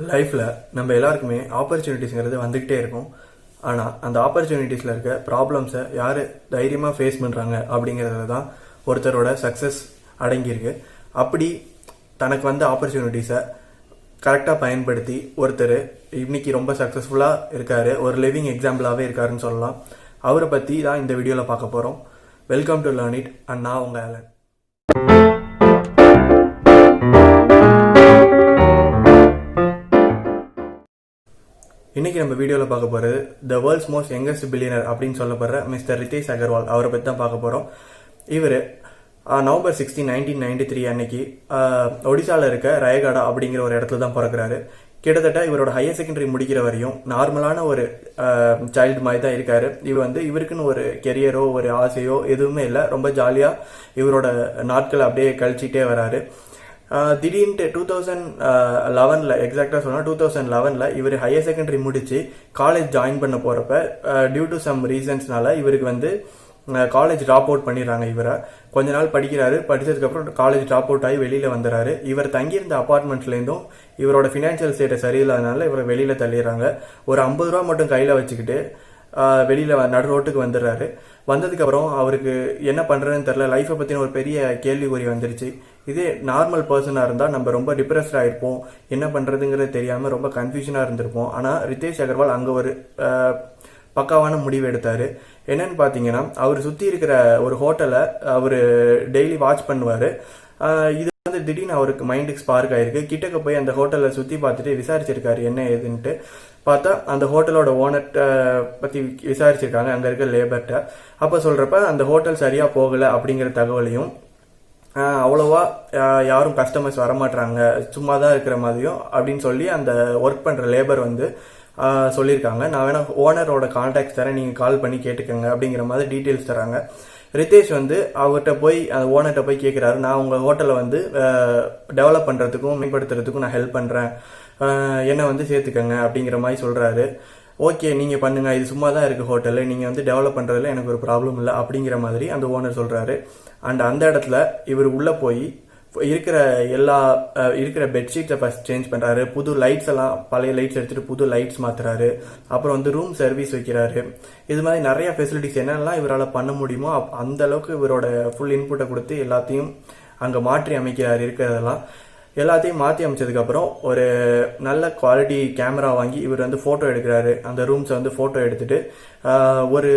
லைஃப்பில் நம்ம எல்லாருக்குமே ஆப்பர்ச்சுனிட்டிஸ்ங்கிறது வந்துக்கிட்டே இருக்கும். ஆனால் அந்த ஆப்பர்ச்சுனிட்டிஸில் இருக்க ப்ராப்ளம்ஸை யார் தைரியமாக ஃபேஸ் பண்ணுறாங்க அப்படிங்கிறதுல தான் ஒருத்தரோட சக்ஸஸ் அடங்கியிருக்கு. அப்படி தனக்கு வந்த ஆப்பர்ச்சுனிட்டிஸை கரெக்டாக பயன்படுத்தி ஒருத்தர் இன்னைக்கு ரொம்ப சக்ஸஸ்ஃபுல்லாக இருக்காரு, ஒரு லிவிங் எக்ஸாம்பிளாகவே இருக்காருன்னு சொல்லலாம். அவரை பற்றி தான் இந்த வீடியோவில் பார்க்க போகிறோம். Welcome to learn it and நான் உங்கள் ஆலன். இன்னைக்கு நம்ம வீடியோவில் பார்க்க போகிறது the world's most youngest billionaire அப்படின்னு சொல்லப்படுற மிஸ்டர் ரிதேஷ் அகர்வால். அவரை பற்றி தான் பார்க்க போகிறோம். இவர் நவம்பர் 16, 1993 அன்னைக்கு ஒடிசாவில் இருக்க ரயகடா அப்படிங்கிற ஒரு இடத்துல தான் பிறக்கிறாரு. கிட்டத்தட்ட இவரோட ஹையர் செகண்டரி முடிக்கிற வரையும் நார்மலான ஒரு சைல்டு மாதிரி தான் இருக்காரு. இவருக்குன்னு ஒரு கெரியரோ ஒரு ஆசையோ எதுவுமே இல்லை. ரொம்ப ஜாலியாக இவரோட நாட்களை அப்படியே கழிச்சிட்டே வராரு. திடீர்னு 2011 எக்ஸாக்டா சொன்னா 2011 இவர் ஹையர் செகண்டரி முடிச்சு காலேஜ் ஜாயின் பண்ண போறப்ப டியூ டு சம் ரீசன்ஸ்னால இவருக்கு காலேஜ் ட்ராப் அவுட் பண்ணிடுறாங்க. இவரை கொஞ்ச நாள் படிக்கிறாரு. படிச்சதுக்கு அப்புறம் காலேஜ் ட்ராப் அவுட் ஆகி வெளியில வந்துடுறாரு. இவர் தங்கியிருந்த அபார்ட்மெண்ட்ல இருந்தும் இவரோட பினான்சியல் ஸ்டேட்டஸ் சரியில்லாதனால இவரை வெளியில தள்ளிடுறாங்க. ஒரு 50 ரூபா மட்டும் கையில வச்சுக்கிட்டு வெளியில நடு ரோட்டுக்கு வந்துடுறாரு. வந்ததுக்கு அப்புறம் அவருக்கு என்ன பண்றதுன்னு தெரியல. லைஃபை பத்தின ஒரு பெரிய கேள்விக்குறி வந்துருச்சு. இதே நார்மல் பர்சனா இருந்தா நம்ம ரொம்ப டிப்ரெஸ்ட் ஆயிருப்போம், என்ன பண்றதுங்கிறது தெரியாம ரொம்ப கன்ஃபியூஷனா இருந்திருப்போம். ஆனா ரிதேஷ் அகர்வால் அங்க ஒரு பக்காவான முடிவு எடுத்தாரு. என்னன்னு பாத்தீங்கன்னா, அவர் சுத்தி இருக்கிற ஒரு ஹோட்டலை அவரு டெய்லி வாட்ச் பண்ணுவாரு. இது திடீர்னு அவருக்கு மைண்டுக்கு ஸ்பார்க் ஆயிருக்கு. கிட்டக்க போய் அந்த ஹோட்டலை சுத்தி பார்த்துட்டு விசாரிச்சிருக்காரு என்ன ஏதுன்ட்டு. பார்த்தா அந்த ஹோட்டலோட ஓனர்கிட்ட பத்தி விசாரிச்சிருக்காங்க, அங்க இருக்க லேபர்கிட்ட. அப்ப சொல்றப்ப அந்த ஹோட்டல் சரியா போகல அப்படிங்கிற தகவலையும், அவ்வளவா யாரும் கஸ்டமர்ஸ் வரமாட்டாங்க, சும்மா தான் இருக்கிற மாதிரியும் அப்படின்னு சொல்லி அந்த ஒர்க் பண்ற லேபர் சொல்லியிருக்காங்க. நான் வேணா ஓனரோட கான்டாக்ட் தரேன், நீங்க கால் பண்ணி கேட்டுக்கங்க அப்படிங்கிற மாதிரி டீட்டெயில்ஸ் தராங்க. ரிதேஷ் அவர்கிட்ட போய் அந்த ஓனர்கிட்ட போய் கேட்கிறாரு, நான் உங்க ஹோட்டலை டெவலப் பண்றதுக்கும் மேம்படுத்துறதுக்கும் நான் ஹெல்ப் பண்றேன், என்ன சேர்த்துக்கங்க அப்படிங்கிற மாதிரி சொல்றாரு. ஓகே நீங்க பண்ணுங்க, இது சும்மா தான் இருக்கு ஹோட்டல், நீங்க டெவலப் பண்றதுல எனக்கு ஒரு ப்ராப்ளம் இல்லை அப்படிங்கிற மாதிரி அந்த ஓனர் சொல்றாரு. அண்ட் அந்த இடத்துல இவர் உள்ள போய் இருக்கிற பெட்ஷீட்ஸை ஃபர்ஸ்ட் சேஞ்ச் பண்றாரு. புது லைட்ஸ் எல்லாம் பழைய லைட்ஸ் எடுத்துட்டு புது லைட்ஸ் மாத்துறாரு. அப்புறம் ரூம் சர்வீஸ் வைக்கிறாரு. இது மாதிரி நிறைய ஃபெசிலிட்டிஸ் என்னெல்லாம் இவரால் பண்ண முடியுமோ அந்த அளவுக்கு இவரோட ஃபுல் இன்புட்டை கொடுத்து எல்லாத்தையும் அங்க மாற்றி அமைக்கிறாரு. இருக்கிறதெல்லாம் எல்லாத்தையும் மாற்றி அமைச்சதுக்கு அப்புறம் ஒரு நல்ல குவாலிட்டி கேமரா வாங்கி இவர் போட்டோ எடுக்கிறாரு. அந்த ரூம்ஸ் போட்டோ எடுத்துட்டு ஒரு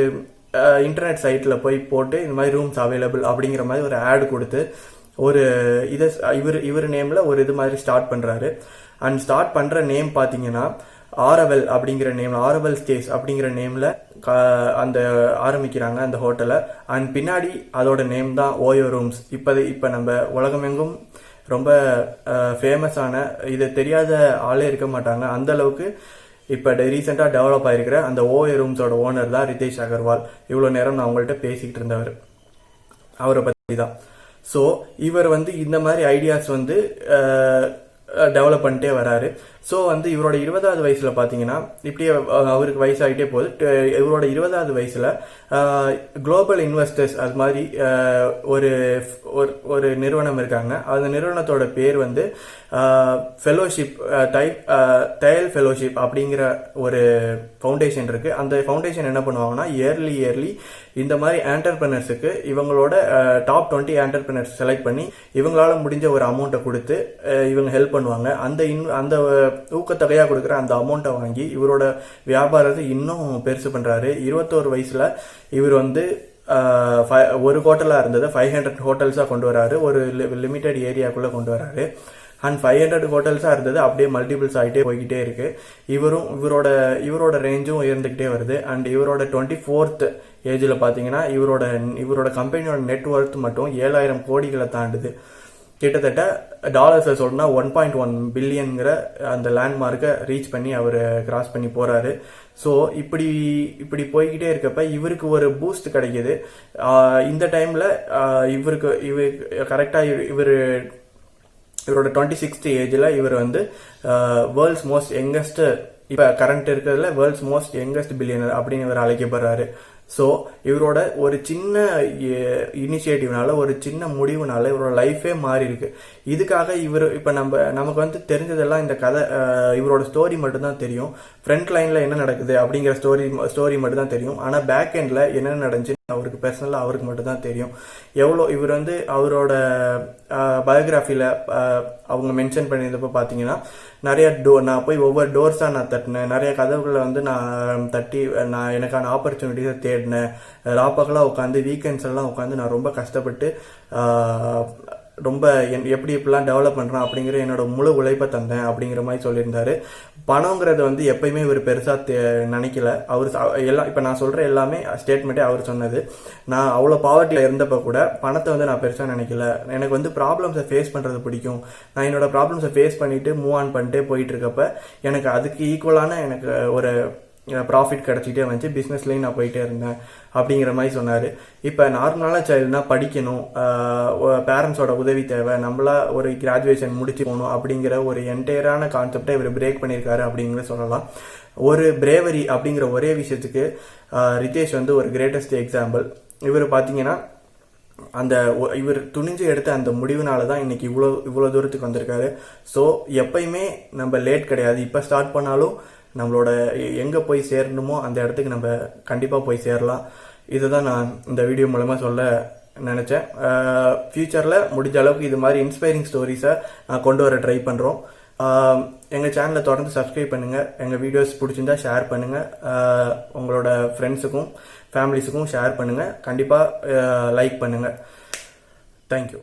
இன்டர்நெட் சைட்ல போய் போட்டு இந்த மாதிரி ரூம்ஸ் அவைலபிள் அப்படிங்கிற மாதிரி ஒரு ஆட் கொடுத்து ஒரு இவர் நேம்ல ஒரு இது மாதிரி ஸ்டார்ட் பண்றாரு. அண்ட் ஸ்டார்ட் பண்ற நேம் பாத்தீங்கன்னா ஆரவல் அப்படிங்கிற நேம்ல, ஆரவல் ஸ்டேஸ் அப்படிங்கிற நேம்ல அந்த ஆரம்பிக்கிறாங்க அந்த ஹோட்டலை. அண்ட் பின்னாடி அதோட நேம் தான் ஓயோ ரூம்ஸ். இப்ப நம்ம உலகமெங்கும் ரொம்ப ஃபேமஸான, இதை தெரியாத ஆளே இருக்க மாட்டாங்க, அந்த அளவுக்கு இப்ப ரீசெண்டா டெவலப் ஆயிருக்கிற அந்த ஓயோ ரூம்ஸோட ஓனர் தான் ரிதேஷ் அகர்வால். இவ்வளவு நேரம் நான் உங்கள்கிட்ட பேசிக்கிட்டு இருந்தவர் அவரை பத்தி தான். ஸோ இவர் இந்த மாதிரி ஐடியாஸ் டெவலப் பண்ணிட்டே வராரு. ஸோ இவரோட 20வது வயசுல பாத்தீங்கன்னா, இப்படியே அவருக்கு வயசாகிட்டே போகுது. இவரோட 20வது வயசுல குளோபல் இன்வெஸ்டர்ஸ் அது மாதிரி ஒரு நிறுவனம் இருக்காங்க. அந்த நிறுவனத்தோட பேர் ஃபெலோஷிப் டயல் ஃபெலோஷிப் அப்படிங்கிற ஒரு ஃபவுண்டேஷன் இருக்கு. அந்த ஃபவுண்டேஷன் என்ன பண்ணுவாங்கன்னா, இயர்லி இந்த மாதிரி ஆண்டர்பிரினர்ஸுக்கு இவங்களோட டாப் 20 ஆண்டர்பிரினர்ஸ் செலக்ட் பண்ணி இவங்களால முடிஞ்ச ஒரு அமௌண்ட்டை கொடுத்து இவங்க ஹெல்ப் பண்ணுவாங்க. அந்த ஊக்கத்தொகையா கொடுக்குற அந்த அமௌண்ட்டை வாங்கி இவரோட வியாபாரத்தை இன்னும் பெருசு பண்றாரு. 21 வயசுல இவர் ஒரு ஹோட்டலா இருந்தது 500 ஹோட்டல்ஸா கொண்டு வராரு. ஒரு லிமிடெட் ஏரியாக்குள்ள கொண்டு வராரு. அண்ட் 500 ஹோட்டல்ஸா இருந்தது அப்படியே மல்டிபிள்ஸ் ஆகிட்டே போய்கிட்டே இருக்கு. இவரோட ரேஞ்சும் உயர்ந்துகிட்டே வருது. அண்ட் இவரோட 24th ஏஜ்ல பாத்தீங்கன்னா இவரோட கம்பெனியோட நெட் ஒர்த் மட்டும் 7000 கோடிகளை தாண்டுது. கிட்டத்தட்ட டாலர்ஸை சொல்லணும்னா 1.1 பில்லியன்ங்கிற அந்த லேண்ட்மார்க்கை ரீச் பண்ணி அவர் கிராஸ் பண்ணி போறாரு. ஸோ இப்படி போய்கிட்டே இருக்கப்ப இவருக்கு ஒரு பூஸ்ட் கிடைக்குது. இந்த டைம்ல இவர் கரெக்டா இவரோட 26th ஏஜ்ல இவர் வேர்ல்ட்ஸ் மோஸ்ட் யங்கஸ்ட், இப்ப கரண்ட் இருக்கிறதுல வேர்ல்ட்ஸ் மோஸ்ட் யங்கஸ்ட் பில்லியனர் அப்படின்னு இவர் அழைக்கப்படுறாரு. ஸோ இவரோட ஒரு சின்ன இனிஷியேட்டிவ்னால, ஒரு சின்ன முடிவுனால இவரோட லைஃபே மாறி இருக்கு. இதுக்காக இவர் இப்போ நமக்கு வந்து தெரிஞ்சதெல்லாம் இந்த கதை, இவரோட ஸ்டோரி மட்டும் தான் தெரியும். ஃப்ரண்ட் லைன்ல என்ன நடக்குது அப்படிங்கிற ஸ்டோரி மட்டும் தான் தெரியும். ஆனால் பேக் எண்ட்ல என்ன நடந்துச்சு அவருக்கு பர்சனலாக அவருக்கு மட்டும் தான் தெரியும். எவ்வளோ இவர் வந்து அவரோட பயோகிராஃபியில் அவங்க மென்ஷன் பண்ணியிருந்தப்போ பார்த்தீங்கன்னா, நிறைய நான் போய் ஒவ்வொரு டோர்ஸாக நான் தட்டினேன், நிறைய கதவுகளை வந்து நான் தட்டி நான் எனக்கான ஆப்பர்ச்சுனிட்டிஸை தேடினேன், ராப்பகலாக உட்காந்து வீக்கெண்ட்ஸ் எல்லாம் உட்காந்து நான் ரொம்ப கஷ்டப்பட்டு ரொம்ப எப்படி இப்படிலாம் டெவலப் பண்ணுறேன் அப்படிங்கிற என்னோட முழு உழைப்பை தந்தேன் அப்படிங்கிற மாதிரி சொல்லியிருந்தாரு. பணங்கிறது வந்து எப்பயுமே இவர் பெருசாக நினைக்கல. அவர் எல்லாம் இப்போ நான் சொல்கிற எல்லாமே ஸ்டேட்மெண்ட்டே அவர் சொன்னது. நான் அவ்வளோ பாவர்ட்டியில் இருந்தப்போ கூட பணத்தை வந்து நான் பெருசாக நினைக்கல. எனக்கு வந்து ப்ராப்ளம்ஸை ஃபேஸ் பண்ணுறது பிடிக்கும். நான் என்னோட ப்ராப்ளம்ஸை ஃபேஸ் பண்ணிட்டு மூவ் ஆன் பண்ணிட்டே போயிட்டு இருக்கப்ப எனக்கு அதுக்கு ஈக்குவலான எனக்கு ஒரு ப்ராஃபிட் கிடச்சிக்கிட்டே வந்துச்சு. பிஸ்னஸ்லேயும் நான் போயிட்டே இருந்தேன் அப்படிங்கிற மாதிரி சொன்னார். இப்போ நார்மலான சைல்டுனா படிக்கணும், பேரண்ட்ஸோட உதவி தேவை, நம்மளா ஒரு கிராஜுவேஷன் முடிச்சு போகணும் அப்படிங்கிற ஒரு என்டையரான கான்செப்டை இவர் பிரேக் பண்ணியிருக்காரு அப்படிங்கிற சொல்லலாம். ஒரு பிரேவரி அப்படிங்கிற ஒரே விஷயத்துக்கு ரிதேஷ் வந்து ஒரு கிரேட்டஸ்ட் எக்ஸாம்பிள். இவர் பார்த்தீங்கன்னா இவர் துணிஞ்சு எடுத்த அந்த முடிவுனால தான் இன்னைக்கு இவ்வளோ தூரத்துக்கு வந்திருக்காரு. ஸோ எப்பயுமே நம்ம லேட் கிடையாது. இப்போ ஸ்டார்ட் பண்ணாலும் நம்மளோட எங்கே போய் சேரணுமோ அந்த இடத்துக்கு நம்ம கண்டிப்பாக போய் சேரலாம். இதை தான் நான் இந்த வீடியோ மூலமாக சொல்ல நினச்சேன். ஃப்யூச்சரில் முடிஞ்ச அளவுக்கு இது மாதிரி இன்ஸ்பைரிங் ஸ்டோரிஸை கொண்டு வர ட்ரை பண்ணுறோம். எங்கள் சேனலை தொடர்ந்து சப்ஸ்கிரைப் பண்ணுங்கள். எங்கள் வீடியோஸ் பிடிச்சிருந்தா ஷேர் பண்ணுங்கள். உங்களோட ஃப்ரெண்ட்ஸுக்கும் ஃபேமிலிஸுக்கும் ஷேர் பண்ணுங்கள். கண்டிப்பாக லைக் பண்ணுங்கள். தேங்க்யூ.